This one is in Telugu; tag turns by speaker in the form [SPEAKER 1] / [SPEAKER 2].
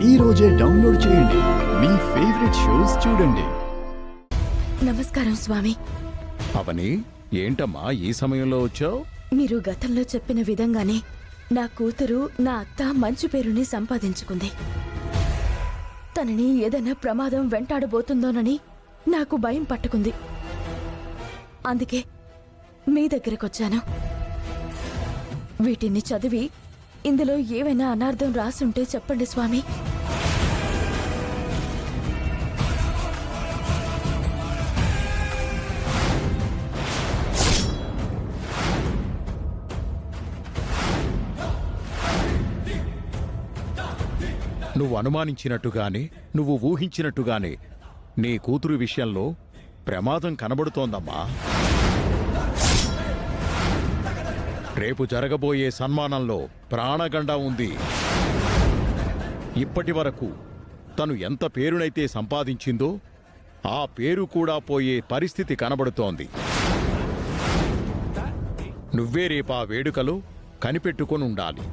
[SPEAKER 1] ఈ రోజే డౌన్లోడ్ చేయండి. మీ ఫేవరెట్ షోస్ చూడండి.
[SPEAKER 2] నమస్కారం స్వామి.
[SPEAKER 3] అవని, ఏంటమ్మా ఈ సమయంలో వచ్చావు?
[SPEAKER 2] మీరు గతంలో చెప్పిన విధంగానే నా కూతురు నా అత్త మంచి పేరుని సంపాదించుకుంది. తనని ఏదైనా ప్రమాదం వెంటాడబోతుందోనని నాకు భయం పట్టుకుంది. అందుకే మీ దగ్గరకొచ్చాను. వీటిని చదివి ఇందులో ఏవైనా అనార్థం రాసుంటే చెప్పండి స్వామి.
[SPEAKER 3] నువ్వు అనుమానించినట్టుగానే, నువ్వు ఊహించినట్టుగానే నీ కూతురు విషయంలో ప్రమాదం కనబడుతోందమ్మా. రేపు జరగబోయే సన్మానంలో ప్రాణగండ ఉంది. ఇప్పటి వరకు తను ఎంత పేరునైతే సంపాదించిందో ఆ పేరు కూడా పోయే పరిస్థితి కనబడుతోంది. నువ్వే రేపా వేడుకలో కనిపెట్టుకొని ఉండాలి.